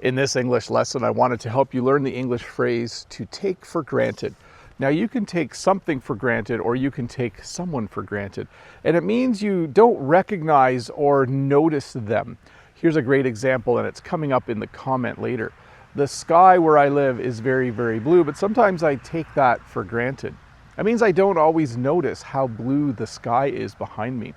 In this English lesson, I wanted to help you learn the English phrase to take for granted. Now, you can take something for granted or you can take someone for granted, and it means you don't recognize or notice them. Here's a great example, and it's coming up in the comment later. The sky where I live is very, very blue, but sometimes I take that for granted. That means I don't always notice how blue the sky is behind me.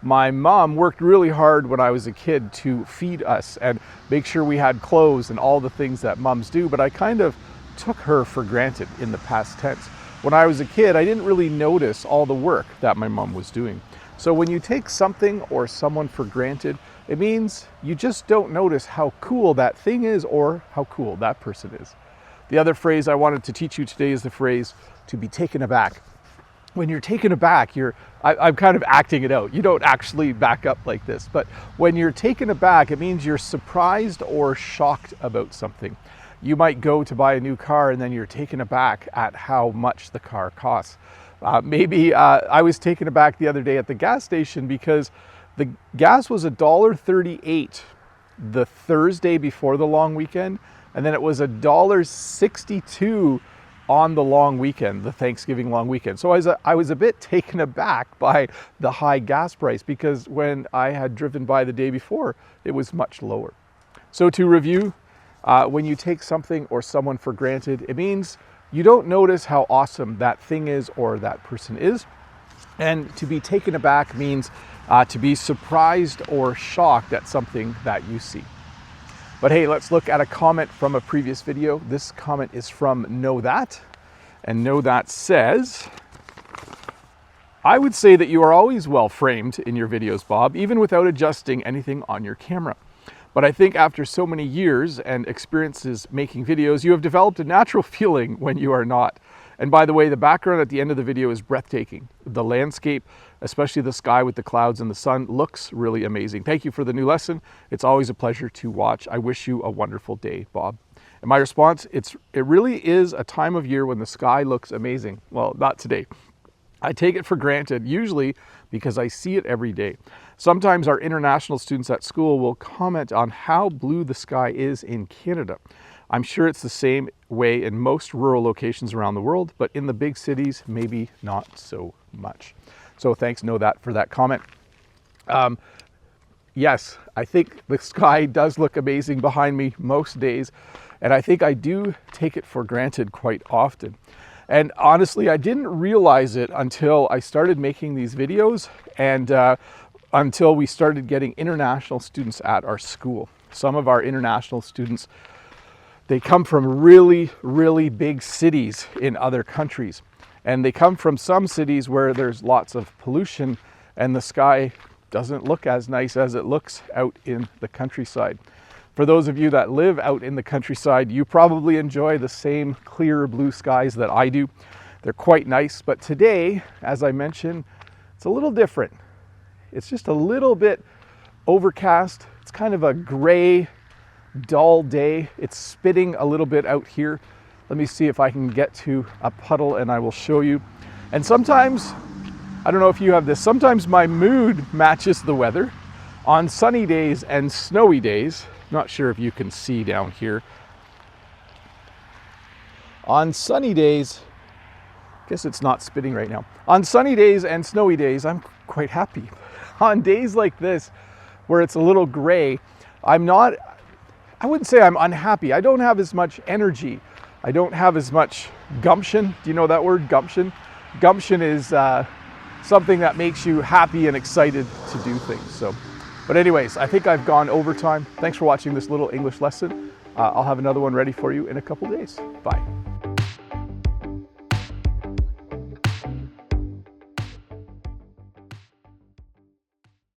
My mom worked really hard when I was a kid to feed us and make sure we had clothes and all the things that moms do, but I kind of took her for granted in the past tense. When I was a kid, I didn't really notice all the work that my mom was doing. So when you take something or someone for granted, it means you just don't notice how cool that thing is or how cool that person is. The other phrase I wanted to teach you today is the phrase to be taken aback. When you're taken aback, I'm kind of acting it out. You don't actually back up like this, but when you're taken aback, it means you're surprised or shocked about something. You might go to buy a new car and then you're taken aback at how much the car costs. Maybe I was taken aback the other day at the gas station because the gas was $1.38 the Thursday before the long weekend, and then it was $1.62 on the long weekend, the Thanksgiving long weekend. So I was a bit taken aback by the high gas price because when I had driven by the day before, it was much lower. So to review, when you take something or someone for granted, it means you don't notice how awesome that thing is or that person is. And to be taken aback means to be surprised or shocked at something that you see. But hey, let's look at a comment from a previous video. This comment is from Know That, and Know That says, I would say that you are always well framed in your videos, Bob, even without adjusting anything on your camera. But I think after so many years and experiences making videos, you have developed a natural feeling when you are not. And by the way, the background at the end of the video is breathtaking. The landscape, especially the sky with the clouds and the sun, looks really amazing. Thank you for the new lesson. It's always a pleasure to watch. I wish you a wonderful day, Bob. And my response, it really is a time of year when the sky looks amazing. Well, not today. I take it for granted, usually because I see it every day. Sometimes our international students at school will comment on how blue the sky is in Canada. I'm sure it's the same way in most rural locations around the world, but in the big cities, maybe not so much. So thanks, Know That, for that comment. Yes, I think the sky does look amazing behind me most days, and I think I do take it for granted quite often. And honestly, I didn't realize it until I started making these videos and until we started getting international students at our school. Some of our international students, they come from really, really big cities in other countries. And they come from some cities where there's lots of pollution and the sky doesn't look as nice as it looks out in the countryside. For those of you that live out in the countryside, you probably enjoy the same clear blue skies that I do. They're quite nice, but today, as I mentioned, it's a little different. It's just a little bit overcast. It's kind of a gray, dull day. It's spitting a little bit out here. Let me see if I can get to a puddle and I will show you. And sometimes, I don't know if you have this, sometimes my mood matches the weather. On sunny days and snowy days, not sure if you can see down here. On sunny days, I guess it's not spitting right now. On sunny days and snowy days, I'm quite happy. On days like this, where it's a little gray, I wouldn't say I'm unhappy. I don't have as much energy. I don't have as much gumption. Do you know that word, gumption? Gumption is something that makes you happy and excited to do things. But anyways, I think I've gone overtime. Thanks for watching this little English lesson. I'll have another one ready for you in a couple days. Bye.